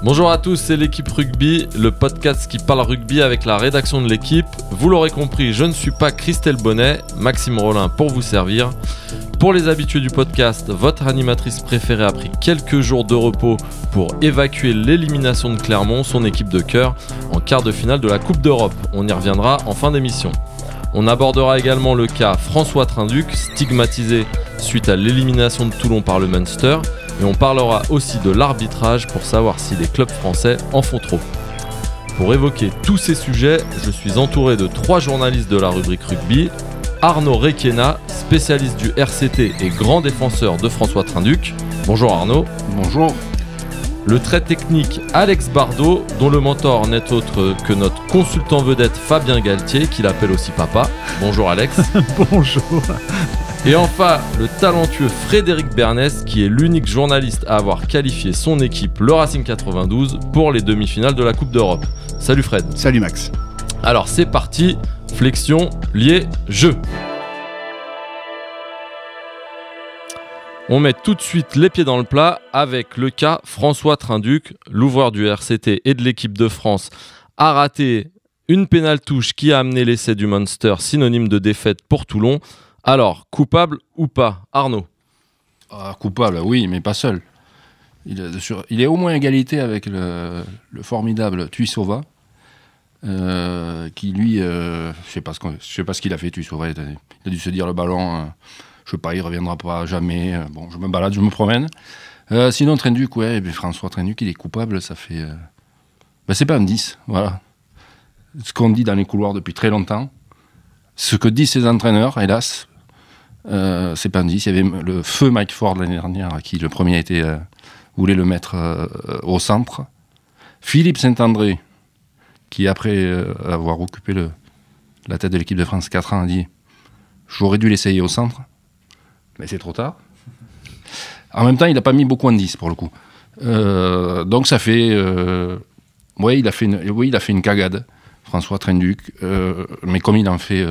Bonjour à tous, c'est l'équipe rugby, le podcast qui parle rugby avec la rédaction de l'équipe. Vous l'aurez compris, je ne suis pas Christelle Bonnet, Maxime Rollin pour vous servir. Pour les habitués du podcast, votre animatrice préférée a pris quelques jours de repos pour évacuer l'élimination de Clermont, son équipe de cœur, en quart de finale de la Coupe d'Europe. On y reviendra en fin d'émission. On abordera également le cas François Trinduc, stigmatisé suite à l'élimination de Toulon par le Munster. Et on parlera aussi de l'arbitrage pour savoir si les clubs français en font trop. Pour évoquer tous ces sujets, je suis entouré de 3 journalistes de la rubrique rugby. Arnaud Requena, spécialiste du RCT et grand défenseur de François Trinduc. Bonjour Arnaud. Bonjour. Le très technique Alex Bardot, dont le mentor n'est autre que notre consultant vedette Fabien Galtier, qu'il appelle aussi papa. Bonjour Alex. Bonjour. Et enfin, le talentueux Frédéric Bernès, qui est l'unique journaliste à avoir qualifié son équipe, le Racing 92, pour les demi-finales de la Coupe d'Europe. Salut Fred. Salut Max. Alors c'est parti, flexion, lié, jeu. On met tout de suite les pieds dans le plat avec le cas François Trinduc, l'ouvreur du RCT et de l'équipe de France, a raté une pénale touche qui a amené l'essai du Munster, synonyme de défaite pour Toulon. Alors, coupable ou pas, Arnaud? Coupable, oui, mais pas seul. Il est au moins à égalité avec le formidable Tuisova, qui lui, je sais pas ce qu'il a fait, Tuisova. Il a dû se dire le ballon, je sais pas, il reviendra pas jamais. Bon, je me balade, je me promène. Sinon, Trinduc, ouais, François Trinduc, il est coupable, ça fait... c'est pas un 10, voilà. Ce qu'on dit dans les couloirs depuis très longtemps, ce que disent ses entraîneurs, hélas, c'est pas un 10. Il y avait le feu Mike Ford l'année dernière, qui le premier voulait le mettre au centre. Philippe Saint-André, qui après avoir occupé la tête de l'équipe de France 4 ans, a dit « J'aurais dû l'essayer au centre, mais c'est trop tard ». En même temps, il n'a pas mis beaucoup en 10 pour le coup. Donc ça fait... il a fait une cagade, François Trinduc, mais comme il en fait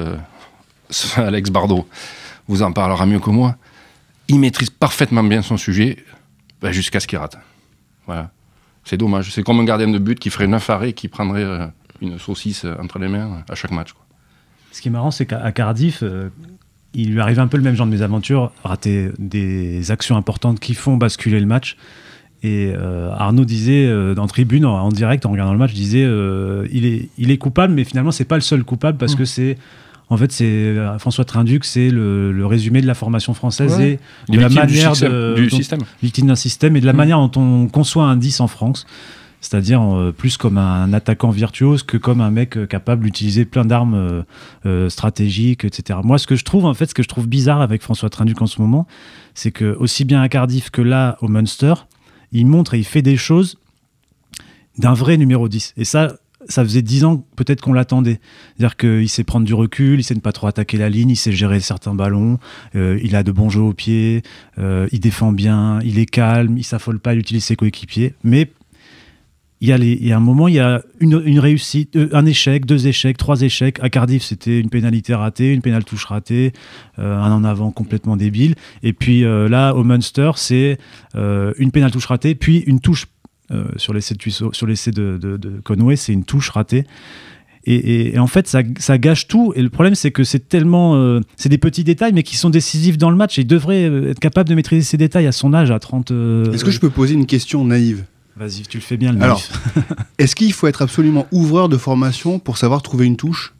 Alex Bardot, vous en parlera mieux que moi, il maîtrise parfaitement bien son sujet jusqu'à ce qu'il rate. Voilà. C'est dommage. C'est comme un gardien de but qui ferait 9 arrêts et qui prendrait une saucisse entre les mains à chaque match, quoi. Ce qui est marrant, c'est qu'à Cardiff, il lui arrive un peu le même genre de mésaventure, rater des actions importantes qui font basculer le match. Et Arnaud disait en tribune, en direct, en regardant le match, disait il est coupable, mais finalement c'est pas le seul coupable parce que c'est François Trinduc, c'est le résumé de la formation française et de la manière victime d'un système et de la manière dont on conçoit un 10 en France, c'est-à-dire plus comme un attaquant virtuose que comme un mec capable d'utiliser plein d'armes stratégiques, etc. Moi, ce que je trouve bizarre avec François Trinduc en ce moment, c'est que aussi bien à Cardiff que là au Munster, il montre et il fait des choses d'un vrai numéro 10. Et ça faisait 10 ans peut-être qu'on l'attendait. C'est-à-dire qu'il sait prendre du recul, il sait ne pas trop attaquer la ligne, il sait gérer certains ballons, il a de bons jeux au pied, il défend bien, il est calme, il s'affole pas, il utilise ses coéquipiers. Mais il y a un moment, il y a une réussite, un échec, 2 échecs, 3 échecs. À Cardiff, c'était une pénalité ratée, une pénale touche ratée, un en avant complètement débile. Et puis là, au Munster, c'est une pénale touche ratée, puis une touche sur l'essai de Conway, c'est une touche ratée. Et en fait, ça gâche tout. Et le problème, c'est que c'est tellement... c'est des petits détails, mais qui sont décisifs dans le match. Et il devrait être capable de maîtriser ces détails à son âge, à 30... Est-ce que je peux poser une question naïve ? Vas-y, tu le fais bien, le Alors, naïf. est-ce qu'il faut être absolument ouvreur de formation pour savoir trouver une touche ?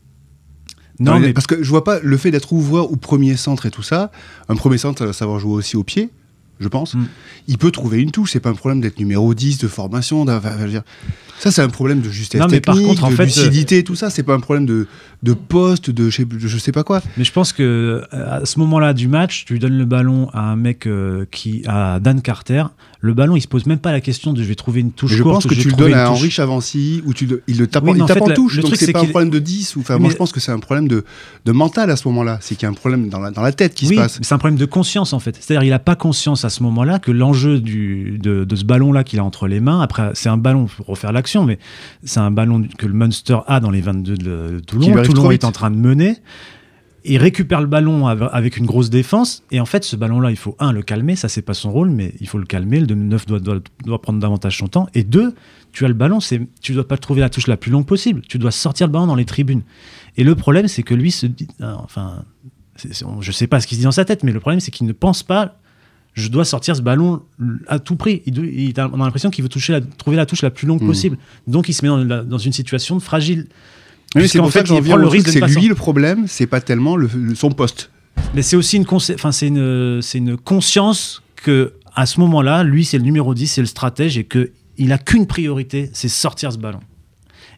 Non, mais... Parce que je vois pas le fait d'être ouvreur ou premier centre et tout ça. Un premier centre, ça va savoir jouer aussi au pied, je pense. Il peut trouver une touche. C'est pas un problème d'être numéro 10, de formation. Ça, c'est un problème de justesse technique, par contre, de lucidité, tout ça. C'est pas un problème de poste, de je sais pas quoi. Mais je pense que à ce moment-là du match, tu donnes le ballon à un mec à Dan Carter. Le ballon, il se pose même pas la question de je vais trouver une touche. Je pense que tu le donnes à Henri Chavancy ou il le tape, il tape en touche. Donc c'est pas un problème de 10. Moi, je pense que c'est un problème de mental à ce moment-là. C'est qu'il y a un problème dans la tête qui se passe. C'est un problème de conscience en fait. C'est-à-dire il a pas conscience à ce moment-là que l'enjeu de ce ballon-là qu'il a entre les mains. Après, c'est un ballon pour refaire l'action, mais c'est un ballon que le Munster a dans les 22 de Toulon. Toulon est en train de mener. il récupère le ballon avec une grosse défense, et en fait, ce ballon-là, il faut, le calmer, ça, c'est pas son rôle, mais il faut le calmer, le 9 doit prendre davantage son temps, et 2, tu as le ballon, tu dois pas trouver la touche la plus longue possible, tu dois sortir le ballon dans les tribunes. Et le problème, c'est que lui se dit, je sais pas ce qu'il se dit dans sa tête, mais le problème, c'est qu'il ne pense pas, je dois sortir ce ballon à tout prix. On a l'impression qu'il veut trouver la touche la plus longue possible. Donc, il se met dans une situation fragile. Oui, c'est pour ça que j'en viens au truc, c'est lui le problème, c'est pas tellement son poste. Mais c'est aussi une conscience que à ce moment-là, lui, c'est le numéro 10, c'est le stratège, et qu'il a qu'une priorité, c'est sortir ce ballon.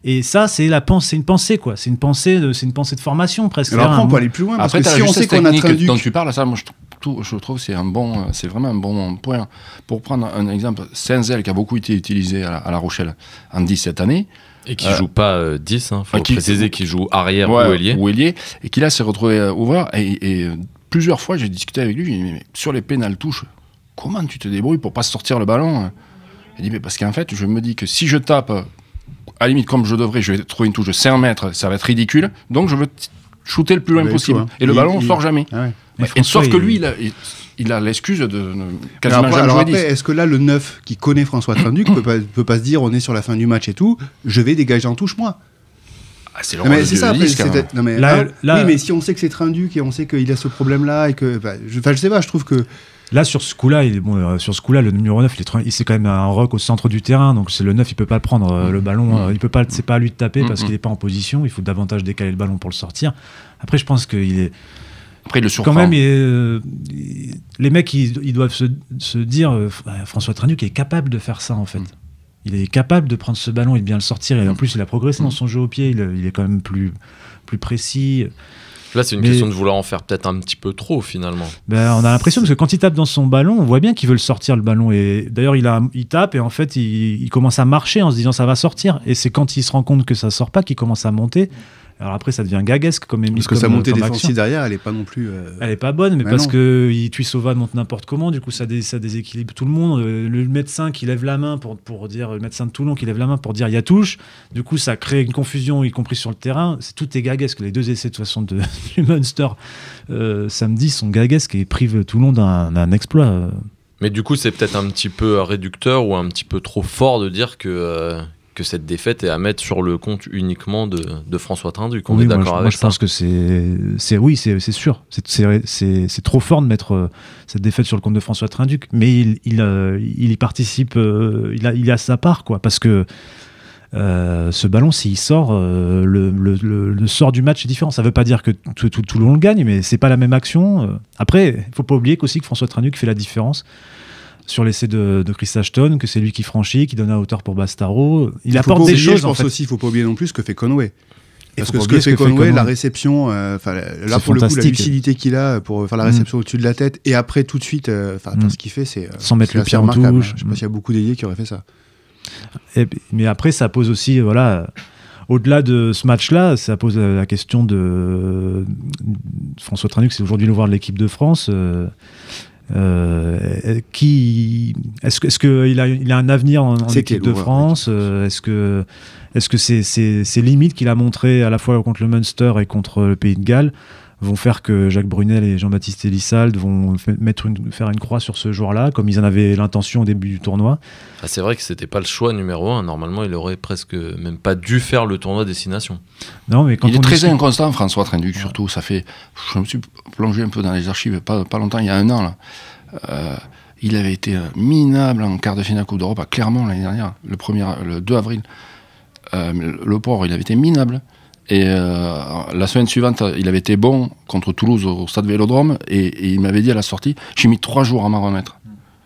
Et ça, c'est une pensée, quoi. C'est une pensée de formation, presque. Alors après, on peut aller plus loin, parce que si on sait qu'on a Trenduc... dont tu parles, ça, moi, je trouve que c'est vraiment un bon point. Pour prendre un exemple, Saint-Zel, qui a beaucoup été utilisé à La Rochelle en 10 cette année. Et qui joue pas 10, faut préciser qu'il joue arrière ou ailier. Et qui là s'est retrouvé ouvreur. Et plusieurs fois, j'ai discuté avec lui, j'ai dit, mais sur les pénales touches, comment tu te débrouilles pour pas sortir le ballon? Il dit, mais parce qu'en fait, je me dis que si je tape, à la limite, comme je devrais, je vais trouver une touche de 5 mètres, ça va être ridicule. Donc je veux shooter le plus loin possible. Tout, hein. Et le ballon ne sort jamais. Ah ouais. Sauf que lui, il a l'excuse de quasiment jamais alors jouer après, 10. est-ce que là, le 9 qui connaît François Trenduc peut pas se dire, on est sur la fin du match et tout, je vais dégager en touche, moi? C'est le rôle de 10, quand même. Oui, mais si on sait que c'est Trenduc et on sait qu'il a ce problème-là, et que, je sais pas, je trouve que... Là, sur ce coup-là, le numéro 9, c'est quand même un rock au centre du terrain, donc c'est le 9, il peut pas le prendre, le ballon, c'est pas à lui de taper parce qu'il est pas en position, il faut davantage décaler le ballon pour le sortir. Après, je pense qu'il est... Après, il le surprend. Quand même, les mecs, ils doivent se dire, François Trenduc est capable de faire ça, en fait. Il est capable de prendre ce ballon et de bien le sortir, et en plus, il a progressé dans son jeu au pied, il est quand même plus précis. Là, c'est une question de vouloir en faire peut-être un petit peu trop, finalement. On a l'impression, parce que quand il tape dans son ballon, on voit bien qu'il veut le sortir, le ballon. Et d'ailleurs, il tape, et en fait, il commence à marcher en se disant ça va sortir. Et c'est quand il se rend compte que ça sort pas qu'il commence à monter. Alors après, ça devient gaguesque comme émission. Parce que sa montée défensive derrière, elle est pas non plus... Elle est pas bonne, mais parce que Tuisova monte n'importe comment, du coup ça déséquilibre tout le monde. Le médecin qui lève la main pour dire, le médecin de Toulon qui lève la main pour dire il y a touche, du coup ça crée une confusion, y compris sur le terrain. Tout est gaguesque. Les 2 essais de toute façon du Munster samedi sont gaguesques et privent Toulon d'un exploit. Mais du coup, c'est peut-être un petit peu réducteur ou un petit peu trop fort de dire que cette défaite est à mettre sur le compte uniquement de François Trenduc. On est d'accord avec ça. Je pense que c'est sûr. C'est trop fort de mettre cette défaite sur le compte de François Trenduc. Mais il y participe, il a sa part, quoi. Parce que ce ballon, s'il sort, le sort du match est différent. Ça ne veut pas dire que Toulon le gagne, mais c'est pas la même action. Après, il ne faut pas oublier qu'aussi que François Trenduc fait la différence sur l'essai de Chris Ashton, que c'est lui qui franchit, qui donne la hauteur pour Bastaro. Il apporte des choses. Je pense aussi, il ne faut pas oublier non plus ce que fait Conway. Parce que ce que fait Conway, la réception, là pour le coup, la lucidité qu'il a pour faire la réception au-dessus de la tête, et après tout de suite, ce qu'il fait, c'est sans mettre le pied en touche. Je sais pas s'il y a beaucoup d'ailiers qui auraient fait ça. Mais après, ça pose aussi, au-delà de ce match-là, ça pose la question de François Trenduc, c'est aujourd'hui le voir de l'équipe de France. Est-ce qu'il a un avenir en équipe de France? Est-ce que ces limites qu'il a montrées à la fois contre le Munster et contre le Pays de Galles vont faire que Jacques Brunel et Jean-Baptiste Elissalde vont faire une croix sur ce joueur-là, comme ils en avaient l'intention au début du tournoi? C'est vrai que c'était pas le choix numéro 1. Normalement, il aurait presque même pas dû faire le tournoi Destination. Non, mais il est très inconstant, François Trenduc, surtout. Ça fait, je me suis plongé un peu dans les archives, pas longtemps, il y a 1 an là. Il avait été minable en quart de finale Coupe d'Europe à Clermont l'année dernière, le 2 avril. Le pauvre, il avait été minable. Et la semaine suivante, il avait été bon contre Toulouse au stade Vélodrome, et il m'avait dit à la sortie, j'ai mis 3 jours à m'en remettre.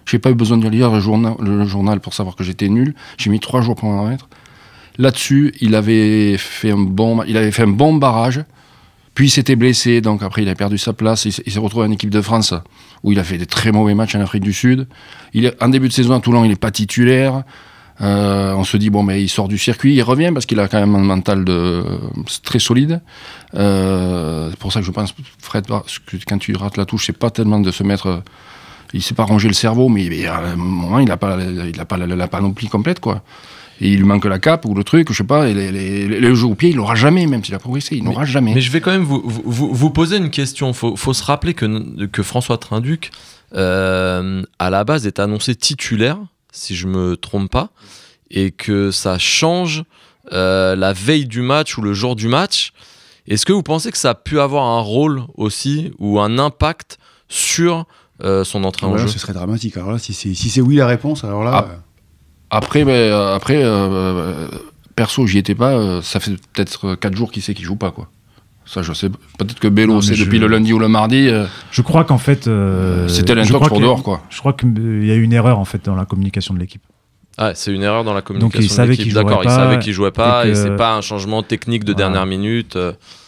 J'ai pas eu besoin de lire le journal pour savoir que j'étais nul. J'ai mis 3 jours pour m'en remettre. Là-dessus, il avait fait un bon barrage. Puis il s'était blessé, donc après il a perdu sa place. Il s'est retrouvé en équipe de France où il a fait des très mauvais matchs en Afrique du Sud. En début de saison à Toulon, il n'est pas titulaire. On se dit, il sort du circuit, il revient parce qu'il a quand même un mental très solide. C'est pour ça que je pense, Fred, que quand tu rates la touche, c'est pas tellement de se mettre... il s'est pas rangé le cerveau, mais à un moment, il n'a pas la panoplie complète, quoi. et il lui manque la cape ou le truc, je sais pas, et le jeu au pied, il l'aura jamais, même s'il a progressé, il n'aura jamais. Mais je vais quand même vous poser une question. Faut se rappeler que François Trinduc, à la base, est annoncé titulaire, si je me trompe pas, et que ça change la veille du match ou le jour du match. Est-ce que vous pensez que ça a pu avoir un rôle aussi ou un impact sur son entrée en jeu? Ce serait dramatique. Alors là, si c'est oui la réponse, alors là... Après, perso, j'y étais pas. Ça fait peut-être 4 jours qu'il sait qu'il joue pas, quoi. Ça, je sais. Peut-être que Bello sait depuis le lundi ou le mardi. Je crois qu'en fait... c'était l'intox pour dehors, quoi. Je crois qu'il y a eu une erreur, en fait, dans la communication de l'équipe. Ah, c'est une erreur dans la communication. Donc il savait qu'il jouerait pas. D'accord, il savait qu'il jouait pas et c'est pas un changement technique de Voilà. dernière minute.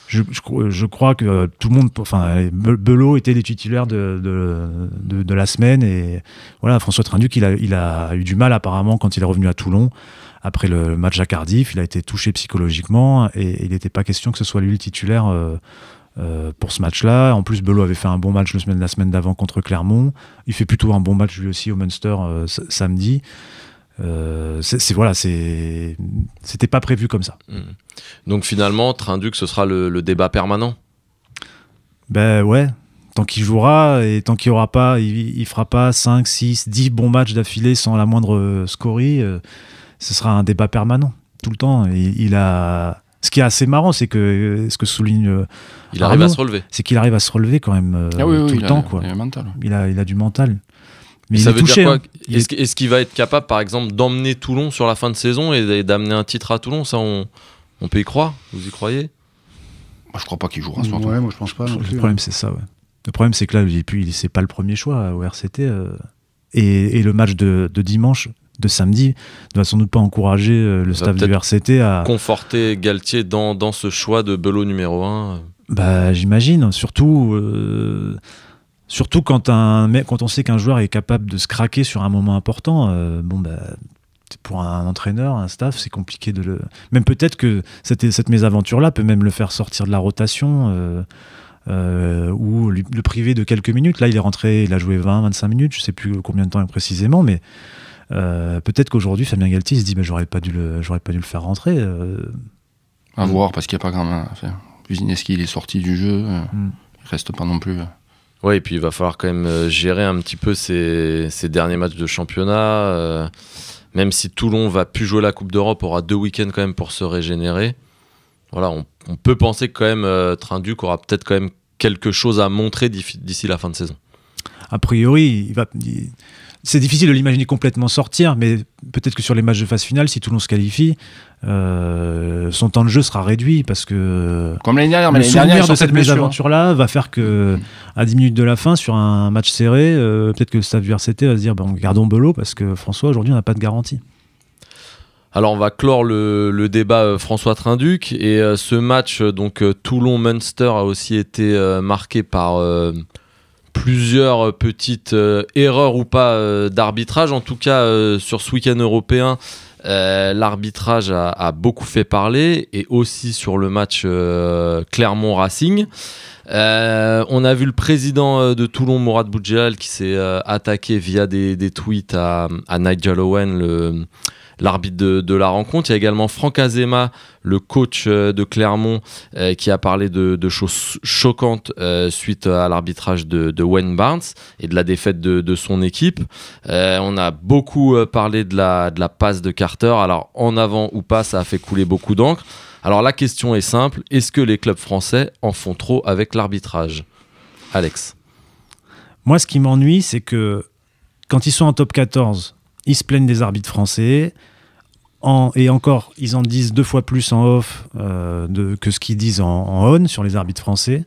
Je crois que tout le monde, enfin, Belot était les titulaires de la semaine et voilà, François Trinduc, il a eu du mal apparemment quand il est revenu à Toulon après le match à Cardiff. Il a été touché psychologiquement et il n'était pas question que ce soit lui le titulaire pour ce match-là. En plus, Belot avait fait un bon match la semaine d'avant contre Clermont. Il fait plutôt un bon match lui aussi au Munster samedi. C'était pas prévu comme ça. Donc finalement, Trinduc, ce sera le débat permanent. Ben ouais, tant qu'il jouera et tant qu'il aura pas, il fera pas 5, 6, 10 bons matchs d'affilée sans la moindre scorie, ce sera un débat permanent tout le temps. Ce qui est assez marrant, c'est que ce que souligne il arrive à se relever. C'est qu'il arrive à se relever quand même tout le temps, quoi. Il a du mental. Mais ça veut touché, dire quoi hein. Est-ce qu'il va être capable, par exemple, d'emmener Toulon sur la fin de saison et d'amener un titre à Toulon? Ça, on peut y croire. Vous y croyez? Moi, je crois pas qu'il jouera ce soir. Ouais, moi je pense pas. Non plus, Le problème, c'est ça. Ouais. Le problème, c'est que là, c'est pas le premier choix au RCT. Et le match de dimanche, de samedi, ne va sans doute pas encourager le staff du RCT à conforter Galtier dans ce choix de Belot numéro 1. Bah, j'imagine. Surtout quand on sait qu'un joueur est capable de se craquer sur un moment important, pour un entraîneur, un staff, c'est compliqué de le... Même peut-être que cette mésaventure-là peut même le faire sortir de la rotation ou le priver de quelques minutes. Là, il est rentré, il a joué 20-25 minutes, je ne sais plus combien de temps précisément, mais peut-être qu'aujourd'hui, Fabien Galtier se dit j'aurais pas dû le faire rentrer. À voir, parce qu'il n'y a pas grand-chose à faire. Buzinski, il est sorti du jeu, il reste pas non plus... Ouais, et puis il va falloir quand même gérer un petit peu ces derniers matchs de championnat. Même si Toulon va plus jouer la Coupe d'Europe, aura 2 week-ends quand même pour se régénérer. Voilà, on peut penser que quand même Trinduc aura peut-être quand même quelque chose à montrer d'ici la fin de saison. A priori, c'est difficile de l'imaginer complètement sortir, mais peut-être que sur les matchs de phase finale, si Toulon se qualifie, son temps de jeu sera réduit parce que comme l'année dernière, le souvenir de cette mésaventure-là va faire que à 10 minutes de la fin, sur un match serré, peut-être que le staff du RCT va se dire gardons Belot parce que François, aujourd'hui, on n'a pas de garantie. Alors on va clore le débat François Trinduc et ce match donc Toulon-Munster a aussi été marqué par plusieurs petites erreurs ou pas d'arbitrage. En tout cas, sur ce week-end européen, l'arbitrage a beaucoup fait parler et aussi sur le match Clermont-Racing. On a vu le président de Toulon, Mourad Boudjal, qui s'est attaqué via des tweets à Nigel Owen, l'arbitre de la rencontre. Il y a également Franck Azema, le coach de Clermont, qui a parlé de choses choquantes suite à l'arbitrage de Wayne Barnes et de la défaite de son équipe. On a beaucoup parlé de la passe de Carter. Alors, en avant ou pas, ça a fait couler beaucoup d'encre. Alors, la question est simple. Est-ce que les clubs français en font trop avec l'arbitrage? Alex? Moi, ce qui m'ennuie, c'est que quand ils sont en top 14, ils se plaignent des arbitres français. Et encore, ils en disent 2 fois plus en off que ce qu'ils disent en on sur les arbitres français.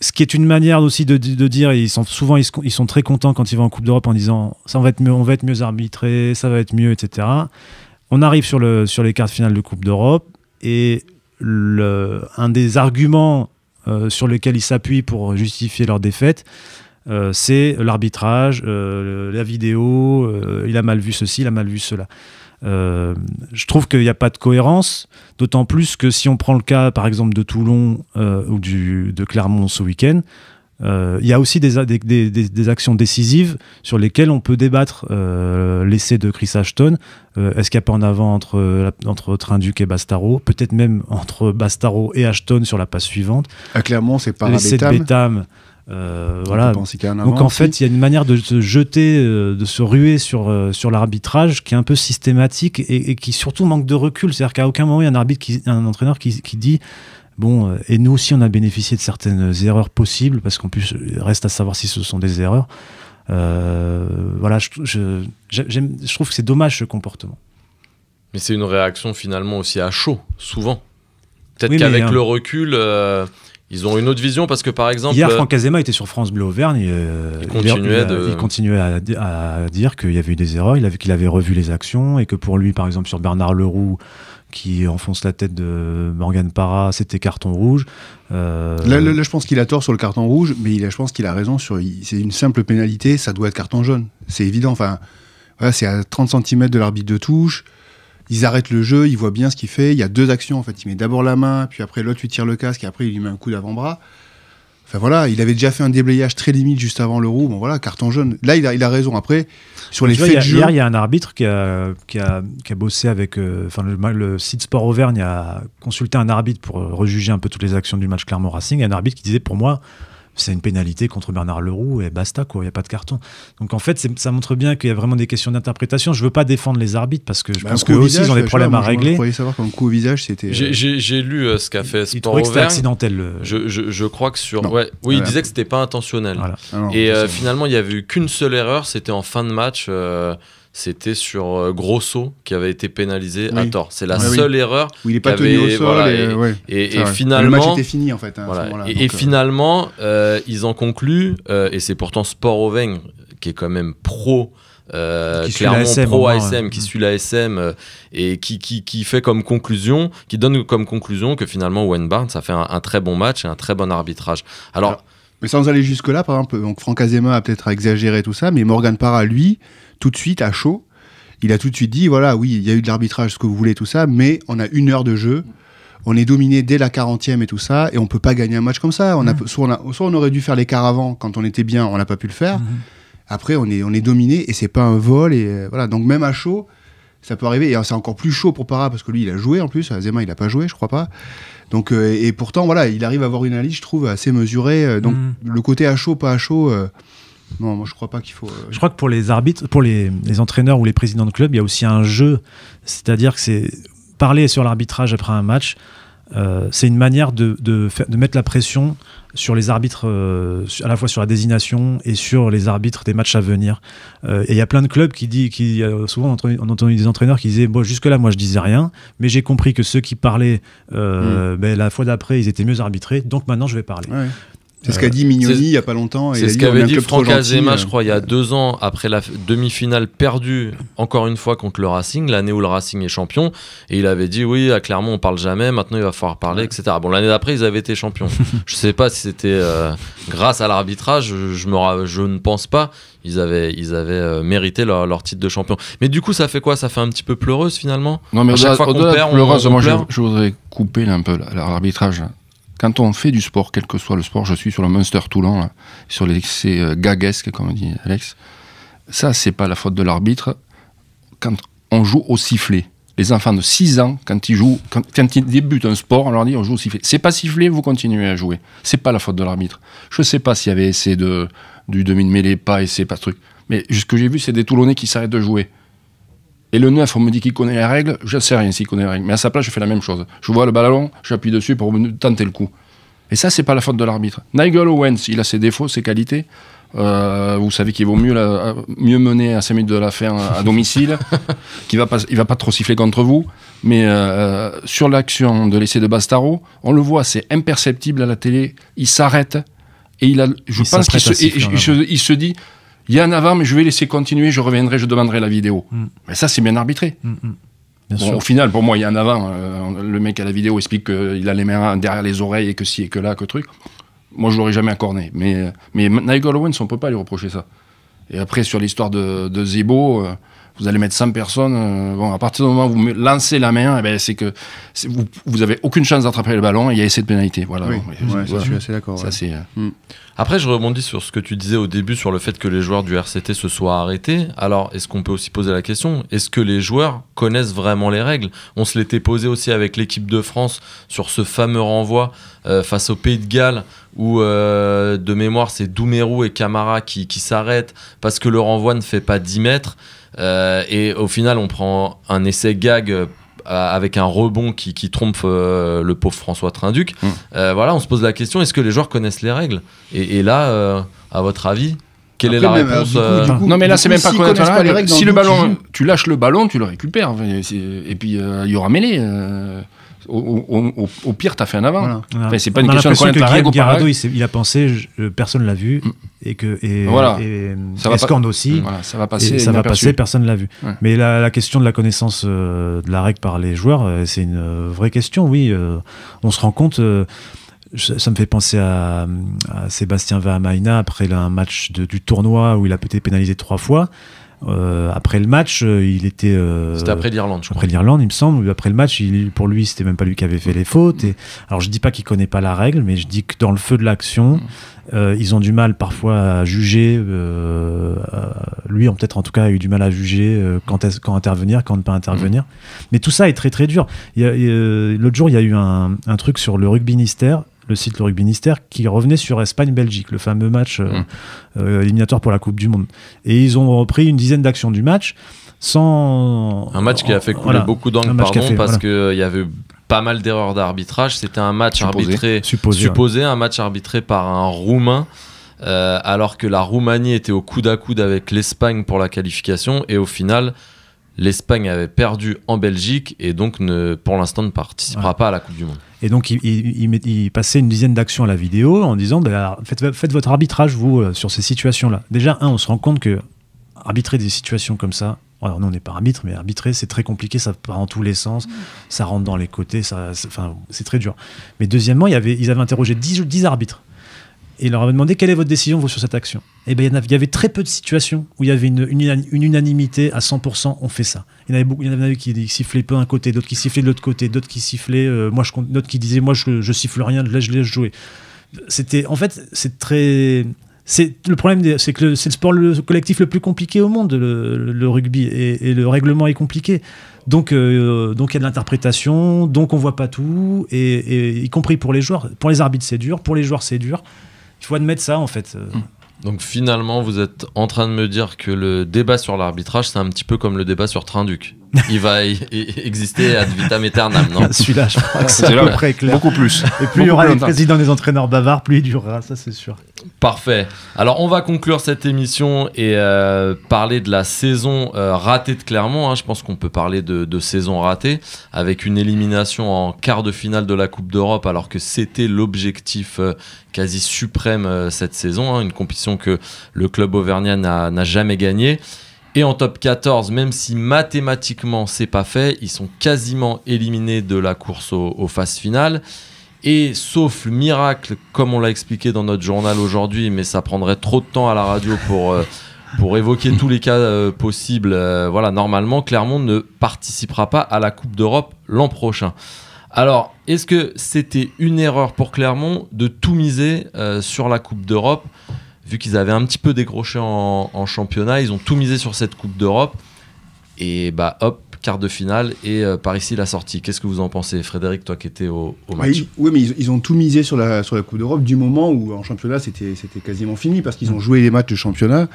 Ce qui est une manière aussi de dire, ils sont très contents quand ils vont en Coupe d'Europe en disant ça, on va être mieux arbitré, ça va être mieux, etc. On arrive sur les quarts de finale de Coupe d'Europe et un des arguments sur lesquels ils s'appuient pour justifier leur défaite, c'est l'arbitrage, la vidéo, il a mal vu ceci, il a mal vu cela. Je trouve qu'il n'y a pas de cohérence, d'autant plus que si on prend le cas par exemple de Toulon ou de Clermont ce week-end, Il y a aussi des actions décisives sur lesquelles on peut débattre. L'essai de Chris Ashton, est-ce qu'il n'y a pas en avant entre Trinduc et Bastaro, peut-être même entre Bastaro et Ashton sur la passe suivante. Clairement, c'est pas l'essai de Betham. Voilà. Donc en fait, il y a une manière de se jeter, de se ruer sur l'arbitrage qui est un peu systématique et qui surtout manque de recul. C'est-à-dire qu'à aucun moment il y a un entraîneur qui dit bon, et nous aussi on a bénéficié de certaines erreurs possibles, parce qu'en plus il reste à savoir si ce sont des erreurs. Voilà, je trouve que c'est dommage ce comportement. Mais c'est une réaction finalement aussi à chaud, souvent. Peut-être oui, qu'avec le recul, ils ont une autre vision, parce que par exemple... Hier, Franck Azema était sur France Bleu Auvergne. Il continuait à dire qu'il y avait eu des erreurs, qu'il avait revu les actions, et que pour lui, par exemple, sur Bernard Leroux, qui enfonce la tête de Morgan Parra, c'était carton rouge. Là, je pense qu'il a tort sur le carton rouge, mais je pense qu'il a raison sur... C'est une simple pénalité, ça doit être carton jaune. C'est évident. Enfin, voilà, c'est à 30 cm de l'arbitre de touche. Ils arrêtent le jeu, ils voient bien ce qu'il fait. Il y a deux actions, en fait. Il met d'abord la main, puis après, l'autre lui tire le casque, et après, il lui met un coup d'avant-bras. Enfin, voilà, il avait déjà fait un déblayage très limite juste avant le roux. Bon, voilà, carton jaune. Là, il a raison. Après, sur les faits de jeu... Hier, il y a un arbitre qui a bossé avec... le site Sport Auvergne a consulté un arbitre pour rejuger un peu toutes les actions du match Clermont-Racing. Il y a un arbitre qui disait, pour moi, c'est une pénalité contre Bernard Leroux et basta, quoi. Il n'y a pas de carton. Donc en fait, ça montre bien qu'il y a vraiment des questions d'interprétation. Je ne veux pas défendre les arbitres, parce que je pense qu'eux aussi, ils ont des problèmes à régler. Je croyais savoir qu'un coup au visage, c'était... J'ai lu ce qu'a fait Sport Auvergne. Il trouvait que c'était accidentel. Je crois que sur... Ouais, oui, il disait que c'était pas intentionnel. Voilà. Et finalement, il n'y avait eu qu'une seule erreur, c'était en fin de match... C'était sur Grosso qui avait été pénalisé à tort. C'est la seule erreur. Où il n'est pas tenu au sol. Voilà, et finalement, le match était fini en fait. Voilà, et finalement, ils en concluent, et c'est pourtant Sport Auvergne qui est quand même pro. Clairement pro ASM, qui suit l'ASM et qui fait comme conclusion, qui donne comme conclusion que finalement Wayne Barnes a fait un très bon match et un très bon arbitrage. Alors mais sans aller jusque là, par exemple, donc Franck Azema a peut-être exagéré tout ça, mais Morgan Parra, lui, tout de suite à chaud, il a tout de suite dit voilà, oui, il y a eu de l'arbitrage, ce que vous voulez, tout ça, mais on a 1 heure de jeu, on est dominé dès la 40e et tout ça, et on peut pas gagner un match comme ça. Soit on aurait dû faire l'écart avant quand on était bien, on n'a pas pu le faire. Après, on est dominé et c'est pas un vol, et voilà. Donc même à chaud, ça peut arriver, et c'est encore plus chaud pour Parra parce que lui, il a joué en plus. Azema, il a pas joué, je crois pas. Donc et pourtant, voilà, il arrive à avoir une analyse, je trouve, assez mesurée. Donc le côté à chaud, pas à chaud. Non, moi je crois pas qu'il faut. Je crois que pour les arbitres, pour les entraîneurs ou les présidents de club, il y a aussi un jeu, c'est-à-dire que c'est parler sur l'arbitrage après un match. C'est une manière de mettre la pression sur les arbitres, à la fois sur la désignation et sur les arbitres des matchs à venir. Et il y a plein de clubs souvent on a entendu des entraîneurs qui disaient bon, jusque-là, moi je disais rien, mais j'ai compris que ceux qui parlaient, la fois d'après, ils étaient mieux arbitrés, donc maintenant je vais parler. Ouais. C'est ce qu'a dit Mignoni il n'y a pas longtemps. C'est ce qu'avait dit Franck Azema, je crois, il y a 2 ans, après la demi-finale perdue, encore une fois, contre le Racing, l'année où le Racing est champion. Et il avait dit, oui, à Clermont, on ne parle jamais, maintenant il va falloir parler, etc. Bon, l'année d'après, ils avaient été champions. Je ne sais pas si c'était grâce à l'arbitrage, je ne pense pas. Ils avaient mérité leur titre de champion. Mais du coup, ça fait quoi? Ça fait un petit peu pleureuse, finalement? Non, mais au-delà de pleureuse, moi, je voudrais couper un peu l'arbitrage. Quand on fait du sport, quel que soit le sport, je suis sur le Munster Toulon, là, sur l'essai gaguesque, comme dit Alex. Ça, c'est pas la faute de l'arbitre. Quand on joue au sifflet, les enfants de 6 ans, quand ils débutent un sport, on leur dit on joue au sifflet. C'est pas sifflé, vous continuez à jouer. C'est pas la faute de l'arbitre. Je sais pas s'il y avait essai du demi de mêlée, pas essai, pas de truc. Mais ce que j'ai vu, c'est des Toulonnais qui s'arrêtent de jouer. Et le 9, on me dit qu'il connaît les règles, je ne sais rien s'il connaît les règles. Mais à sa place, je fais la même chose. Je vois le ballon, j'appuie dessus pour tenter le coup. Et ça, c'est pas la faute de l'arbitre. Nigel Owens, il a ses défauts, ses qualités. Vous savez qu'il vaut mieux mener à 5 minutes de la fin à domicile, il va pas trop siffler contre vous. Mais sur l'action de l'essai de Bastaro, on le voit, c'est imperceptible à la télé. Il s'arrête et je pense qu'il se dit... Il y a un avant, mais je vais laisser continuer, je reviendrai, je demanderai la vidéo. Mais ça, c'est bien arbitré. Au final, pour moi, il y a un avant. Le mec à la vidéo explique qu'il a les mains derrière les oreilles et que ci et que là, que truc. Moi, je l'aurais jamais accordé. Mais Nigel Owens, on ne peut pas lui reprocher ça. Et après, sur l'histoire de Zebo, vous allez mettre 100 personnes. Bon, à partir du moment où vous lancez la main, eh ben, c'est que vous avez aucune chance d'attraper le ballon et il y a essai de pénalité. Voilà. Oui, Bon, je suis assez d'accord. Ça, c'est... Après, je rebondis sur ce que tu disais au début sur le fait que les joueurs du RCT se soient arrêtés. Alors, est-ce qu'on peut aussi poser la question, est-ce que les joueurs connaissent vraiment les règles? On se l'était posé aussi avec l'équipe de France sur ce fameux renvoi face au Pays de Galles où, de mémoire, c'est Doumerou et Camara qui s'arrêtent parce que le renvoi ne fait pas 10 mètres. Et au final, on prend un essai gag avec un rebond qui trompe le pauvre François Trinduc. Voilà, on se pose la question, est-ce que les joueurs connaissent les règles? Et là, à votre avis, quelle est la réponse? Non, mais là, c'est même pas connaître pas les règles. Si le ballon, tu lâches le ballon, tu le récupères. Et puis, il y aura mêlée. Au pire, t'as fait un avant. Voilà. Enfin, c'est pas une question de connaître la règle. Guirado, il a pensé, personne l'a vu, et voilà. Escorne aussi. Voilà, ça va passer. Et ça va passer, personne l'a vu. Ouais. Mais la question de la connaissance de la règle par les joueurs, c'est une vraie question. Oui, on se rend compte. Ça me fait penser à Sébastien Vahamaina après un match du tournoi où il a été pénalisé 3 fois. Après le match, il était. C'était après l'Irlande, je crois. Après l'Irlande, il me semble. Après le match, pour lui, c'était même pas lui qui avait fait les fautes. Alors, je dis pas qu'il connaît pas la règle, mais je dis que dans le feu de l'action, ils ont du mal parfois à juger. Lui, peut-être en tout cas, a eu du mal à juger quand intervenir, quand ne pas intervenir. Mais tout ça est très très dur. L'autre jour, il y a eu un truc sur le Rugbynister. Le site Le Rugbynister qui revenait sur Espagne-Belgique, le fameux match éliminatoire pour la Coupe du Monde. Et ils ont repris une dizaine d'actions du match sans... Un match qui a fait couler beaucoup d'angles, parce qu'il y avait pas mal d'erreurs d'arbitrage. C'était un match supposé, un match arbitré par un Roumain, alors que la Roumanie était au coude à coude avec l'Espagne pour la qualification. Et au final... l'Espagne avait perdu en Belgique et donc pour l'instant ne participera pas à la Coupe du Monde. Et donc il passait une dizaine d'actions à la vidéo en disant faites votre arbitrage vous sur ces situations-là. Déjà, on se rend compte que arbitrer des situations comme ça, alors nous on n'est pas arbitre, mais arbitrer c'est très compliqué, ça part en tous les sens, ça rentre dans les côtés, c'est très dur. Mais deuxièmement, ils avaient interrogé 10 arbitres. Et il leur avait demandé quelle est votre décision vous, sur cette action. Et ben il y avait très peu de situations où il y avait une unanimité à 100%, on fait ça. Il y en avait qui sifflaient peu d'un côté, d'autres qui sifflaient de l'autre côté, d'autres qui sifflaient, d'autres qui disaient moi je siffle rien, je laisse jouer. En fait, c'est très... le problème, c'est que c'est le sport collectif le plus compliqué au monde, le rugby, et le règlement est compliqué. Donc il y a de l'interprétation, donc on voit pas tout, et y compris pour les joueurs. Pour les arbitres, c'est dur, pour les joueurs, c'est dur. Il faut admettre ça, en fait. Donc finalement, vous êtes en train de me dire que le débat sur l'arbitrage, c'est un petit peu comme le débat sur Trinduc. Il va exister ad vitam aeternam, non? Celui-là, je crois que c'est à peu près clair. Beaucoup plus. Et plus il y aura les présidents des entraîneurs bavards, plus il durera, ça c'est sûr. Parfait. Alors on va conclure cette émission et parler de la saison ratée de Clermont. Je pense qu'on peut parler de saison ratée avec une élimination en quart de finale de la Coupe d'Europe alors que c'était l'objectif quasi suprême cette saison. Une compétition que le club auvergnat n'a jamais gagnée. Et en top 14, même si mathématiquement c'est pas fait, ils sont quasiment éliminés de la course aux phases finales. Et sauf le miracle, comme on l'a expliqué dans notre journal aujourd'hui, mais ça prendrait trop de temps à la radio pour évoquer tous les cas possibles. Voilà, normalement, Clermont ne participera pas à la Coupe d'Europe l'an prochain. Alors, est-ce que c'était une erreur pour Clermont de tout miser sur la Coupe d'Europe ? Vu qu'ils avaient un petit peu décroché en championnat, ils ont tout misé sur cette Coupe d'Europe. Et hop, quart de finale, et par ici la sortie. Qu'est-ce que vous en pensez, Frédéric, toi qui étais au match? Oui, mais ils ont tout misé sur la Coupe d'Europe du moment où en championnat c'était quasiment fini, parce qu'ils ont joué les matchs de championnat.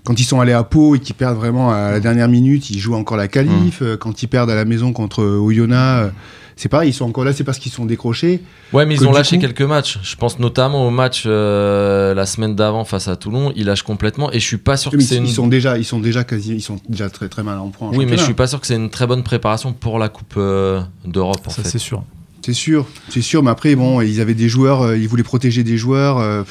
Quand ils sont allés à Pau et qu'ils perdent vraiment à la dernière minute, ils jouent encore la qualif. Quand ils perdent à la maison contre Oyonnax... c'est pareil, ils sont encore là, c'est parce qu'ils sont décrochés. Ouais, mais ils ont lâché quelques matchs. Je pense notamment au match la semaine d'avant face à Toulon. Ils lâchent complètement et je suis pas sûr que c'est ils sont déjà très très mal en point. Oui, mais je suis pas sûr que c'est une très bonne préparation pour la Coupe d'Europe. En fait. C'est sûr. C'est sûr. Mais après, bon, ils avaient des joueurs, ils voulaient protéger des joueurs.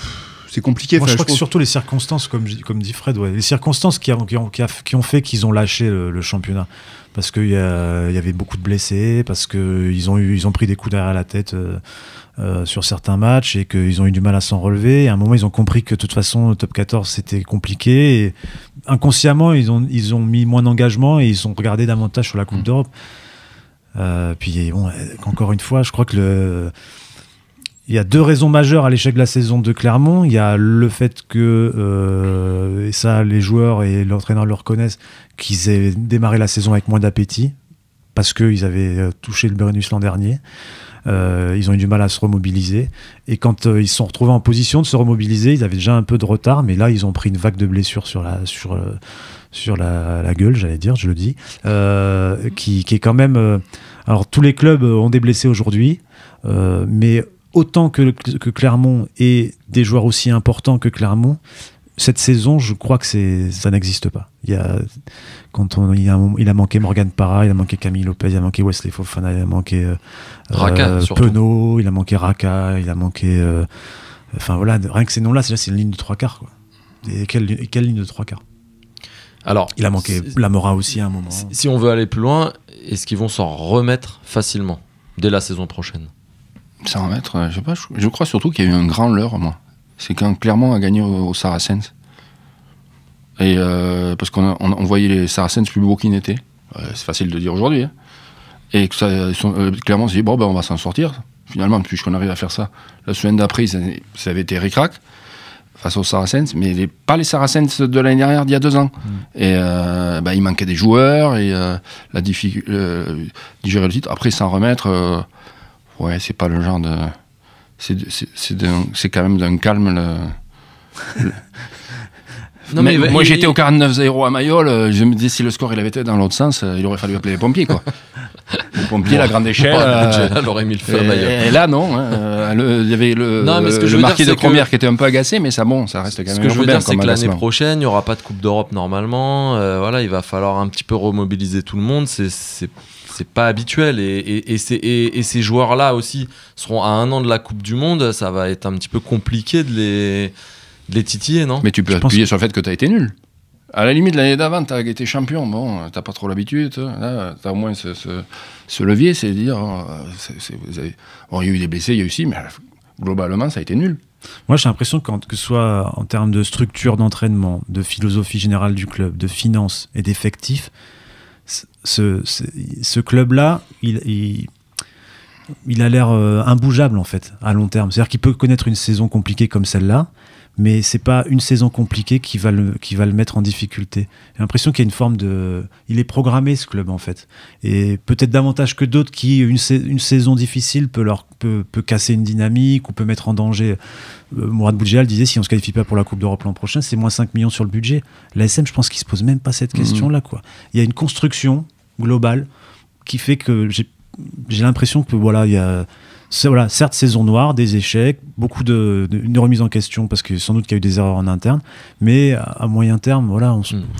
C'est compliqué. Moi, je crois que surtout les circonstances, comme dit Fred, les circonstances qui ont fait qu'ils ont lâché le championnat. Parce qu'il y avait beaucoup de blessés, parce qu'ils ont pris des coups derrière la tête sur certains matchs et qu'ils ont eu du mal à s'en relever. Et à un moment, ils ont compris que de toute façon, le top 14, c'était compliqué. Et inconsciemment, ils ont mis moins d'engagement et ils ont regardé davantage sur la Coupe d'Europe. Puis bon, encore une fois, je crois que il y a 2 raisons majeures à l'échec de la saison de Clermont. Il y a le fait que, et ça les joueurs et l'entraîneur le reconnaissent, qu'ils aient démarré la saison avec moins d'appétit, parce qu'ils avaient touché le Brennus l'an dernier. Ils ont eu du mal à se remobiliser. Et quand ils se sont retrouvés en position de se remobiliser, ils avaient déjà un peu de retard, mais là, ils ont pris une vague de blessures sur la gueule, j'allais dire, je le dis, qui est quand même... alors, tous les clubs ont des blessés aujourd'hui, mais autant que Clermont et des joueurs aussi importants que Clermont, cette saison, je crois que ça n'existe pas. Il a manqué Morgan Parra, il a manqué Camille Lopez, il a manqué Wesley Fofana, il a manqué Raka, Penaud, il a manqué Raka, il a manqué... Enfin voilà, rien que ces noms-là, c'est une ligne de 3 quarts. Quoi. Et quelle ligne de 3 quarts? Alors, il a manqué Lamora aussi à un moment. Si on veut aller plus loin, est-ce qu'ils vont s'en remettre facilement dès la saison prochaine? S'en remettre, je sais pas, je crois surtout qu'il y a eu un grand leurre, moi. C'est quand Clermont a gagné au Saracens. Et parce qu'on voyait les Saracens plus beaux qu'ils n'étaient. C'est facile de dire aujourd'hui. Hein. Et que Clermont s'est dit, bon, ben, on va s'en sortir. Finalement, puisqu'on arrive à faire ça. La semaine d'après, ça avait été ric-rac face aux Saracens, mais pas les Saracens de l'année dernière, d'il y a 2 ans. Et il manquait des joueurs et la difficulté d'y gérer le titre. Après, s'en remettre, ouais, c'est pas le genre de... C'est quand même d'un calme. Non, mais moi, j'étais au 49-0 à Mayol. Je me disais, si le score il avait été dans l'autre sens, il aurait fallu appeler les pompiers, quoi. Les pompiers, la grande échelle. Elle aurait mis le feu à Mayol. Et là, non. Il y avait le marquis de Cromière qui était un peu agacé, mais ça reste quand même. Ce que je veux dire, c'est que l'année prochaine, il n'y aura pas de Coupe d'Europe normalement. Voilà, il va falloir un petit peu remobiliser tout le monde. C'est pas habituel et ces joueurs-là aussi seront à 1 an de la Coupe du Monde. Ça va être un petit peu compliqué de les titiller, non? Mais tu peux appuyer sur le fait que tu as été nul. À la limite, l'année d'avant, tu as été champion. Bon, t'as pas trop l'habitude. Là, tu as au moins ce levier, c'est de dire bon, il y a eu des blessés, il y a eu mais globalement, ça a été nul. Moi, j'ai l'impression que ce soit en termes de structure d'entraînement, de philosophie générale du club, de finances et d'effectifs, ce club-là, il a l'air imbougeable en fait à long terme. C'est-à-dire qu'il peut connaître une saison compliquée comme celle-là, mais c'est pas une saison compliquée qui va le mettre en difficulté. J'ai l'impression qu'il y a une forme de... Il est programmé, ce club, en fait. Et peut-être davantage que d'autres qui, une saison difficile peut casser une dynamique ou peut mettre en danger... Mourad Boudjal disait, si on ne se qualifie pas pour la Coupe d'Europe l'an prochain, c'est moins 5 millions sur le budget. L'ASM, je pense qu'il ne se pose même pas cette question-là, quoi. Il y a une construction globale qui fait que j'ai l'impression que, voilà, il y a... Voilà, certes, saison noire, des échecs, beaucoup une remise en question parce que sans doute qu'il y a eu des erreurs en interne, mais à moyen terme, voilà.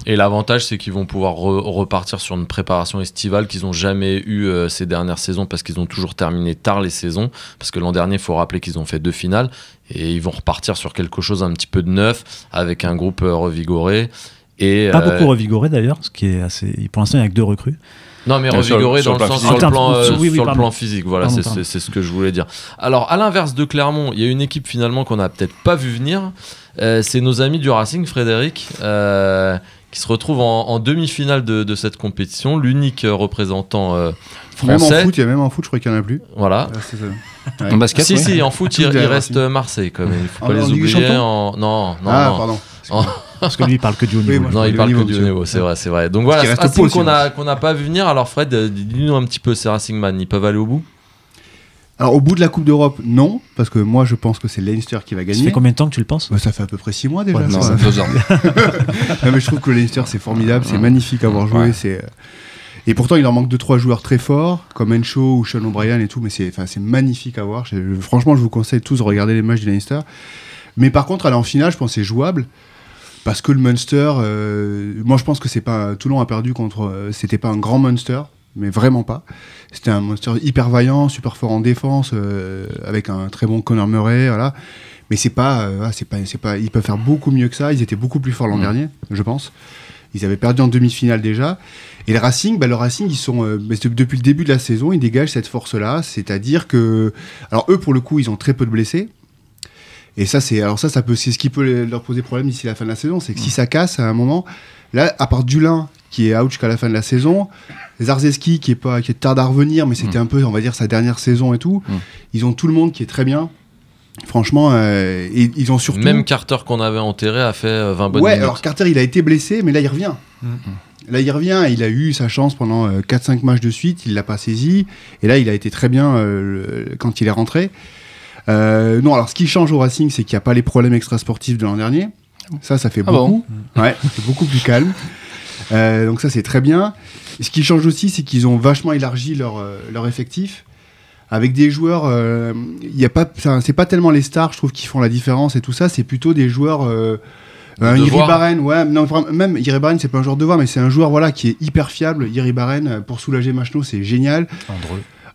Et l'avantage, c'est qu'ils vont pouvoir repartir sur une préparation estivale qu'ils n'ont jamais eu ces dernières saisons parce qu'ils ont toujours terminé tard les saisons. Parce que l'an dernier, il faut rappeler qu'ils ont fait 2 finales et ils vont repartir sur quelque chose un petit peu de neuf avec un groupe revigoré. Et, pas beaucoup revigoré d'ailleurs, ce qui est assez. Pour l'instant, il n'y a que 2 recrues. Non, mais revigoré dans le sens sur le plan physique. Voilà, c'est ce que je voulais dire. Alors, à l'inverse de Clermont, il y a une équipe finalement qu'on n'a peut-être pas vu venir. C'est nos amis du Racing, Frédéric, qui se retrouvent en demi-finale de cette compétition. L'unique représentant français. Même en foot, je crois qu'il n'y en a plus. Voilà. En basket, si, en foot, il reste Marseille quand même. Il ne faut pas les oublier. Non. Pardon. Parce que lui, il parle que du haut niveau. Non, il parle que du haut niveau, c'est vrai. Donc voilà, c'est Racing qu'on n'a pas vu venir. Alors Fred, dis-nous un petit peu, ces Racing Man, ils peuvent aller au bout? Alors au bout de la Coupe d'Europe, non, parce que moi je pense que c'est Leinster qui va gagner. Ça fait combien de temps que tu le penses? Ça fait à peu près 6 mois déjà. Ouais, non, 2 ans. Non, mais je trouve que le Leinster c'est formidable, c'est magnifique à avoir joué. Ouais. Et pourtant il leur manque 2-3 joueurs très forts, comme Encho ou Sean O'Brien et tout, mais c'est magnifique à voir. Franchement, je vous conseille tous de regarder les matchs du Leinster. Mais par contre, aller en finale, je pense que c'est jouable. Parce que le Munster, moi je pense que c'est pas... Toulon a perdu contre... c'était pas un grand Munster, mais vraiment pas. C'était un Munster hyper vaillant, super fort en défense, avec un très bon Conor Murray, voilà. Mais c'est pas... ils peuvent faire beaucoup mieux que ça, ils étaient beaucoup plus forts l'an dernier, je pense. Ils avaient perdu en demi-finale déjà. Et le Racing, ils sont... depuis le début de la saison, ils dégagent cette force-là, c'est-à-dire que... Alors eux, pour le coup, ils ont très peu de blessés. Et ça, c'est ce qui peut leur poser problème d'ici la fin de la saison. C'est que si ça casse à un moment, là, à part Dulin qui est out jusqu'à la fin de la saison, Zarzeski qui est tard à revenir, mais c'était un peu, on va dire, sa dernière saison et tout. Ils ont tout le monde qui est très bien. Franchement, et ils ont surtout... Même Carter qu'on avait enterré a fait 20 bonnes minutes. Ouais, alors Carter, il a été blessé, mais là, il revient. Là, il revient, il a eu sa chance pendant 4-5 matchs de suite, il l'a pas saisi, et là, il a été très bien quand il est rentré. Non, alors ce qui change au Racing, c'est qu'il n'y a pas les problèmes extrasportifs de l'an dernier. Ça fait beaucoup. Ouais, c'est beaucoup plus calme. Donc ça, c'est très bien. Et ce qui change aussi, c'est qu'ils ont vachement élargi leur effectif. Avec des joueurs, c'est pas tellement les stars, je trouve, qui font la différence et tout ça, c'est plutôt des joueurs... Iribarren, ouais, non, même Iribarren, c'est pas un joueur de voix, mais c'est un joueur voilà, qui est hyper fiable. Iribarren, pour soulager Machno, c'est génial.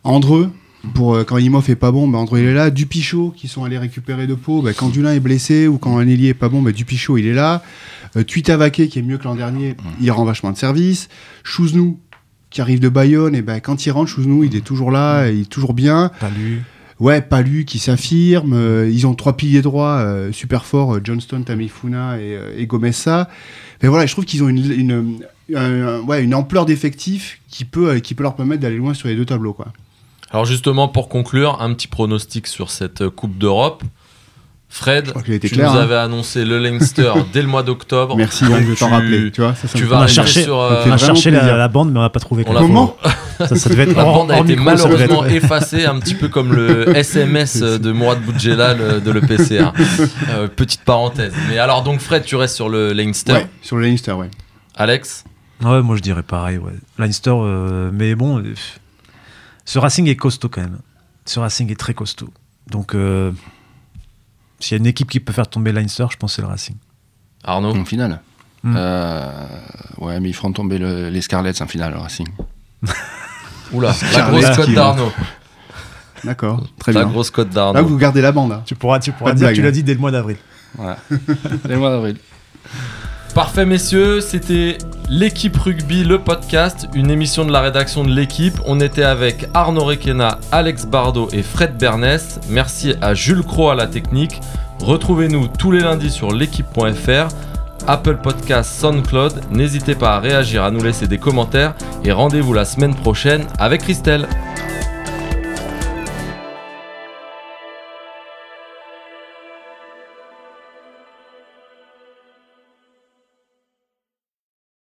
Andreux, pour quand Imhoff est pas bon, Andreux il est là. Dupichot, qui sont allés récupérer de Pau, quand Dulin est blessé ou quand un ailier est pas bon, Dupichot il est là. Tuitavaké, qui est mieux que l'an dernier, il rend vachement de service. Chouznou, qui arrive de Bayonne, et quand il rentre, Chouznou, il est toujours là, il est toujours bien. Palu. Ouais, Palu qui s'affirme. Ils ont 3 piliers droits super forts, Johnston, Tamifuna et Gomessa. Mais voilà, je trouve qu'ils ont une ampleur d'effectifs qui peut leur permettre d'aller loin sur les deux tableaux, quoi. Alors justement, pour conclure, un petit pronostic sur cette Coupe d'Europe. Fred, tu nous avais annoncé le Leinster dès le mois d'octobre. Merci de t'en rappeler. Tu vois, on a cherché la bande, mais on n'a pas trouvé. Comment ça devait être la bande a été malheureusement effacée, un petit peu comme le SMS de Mourad Boudjelal de l'EPCA. Petite parenthèse. Mais alors donc Fred, tu restes sur le Leinster. Ouais, sur le Leinster, ouais. Alex ? Ouais, moi je dirais pareil. Ouais. Leinster, mais bon, ce Racing est costaud quand même. Ce Racing est très costaud. Donc... s'il y a une équipe qui peut faire tomber Leinster, je pense que c'est le Racing. Arnaud ? En finale. Ouais, mais ils feront tomber les Scarlets en finale, le Racing. Oula, la grosse cote d'Arnaud. D'accord, très bien. La grosse cote d'Arnaud. Là, vous gardez la bande. Hein. Tu pourras dire que tu l'as dit dès le mois d'avril. Ouais, dès le mois d'avril. Parfait, messieurs, c'était l'équipe rugby, le podcast, une émission de la rédaction de l'équipe. On était avec Arnaud Requena, Alex Bardot et Fred Bernès. Merci à Jules Cros à la technique. Retrouvez-nous tous les lundis sur l'équipe.fr, Apple Podcast, SoundCloud. N'hésitez pas à réagir, à nous laisser des commentaires et rendez-vous la semaine prochaine avec Christelle.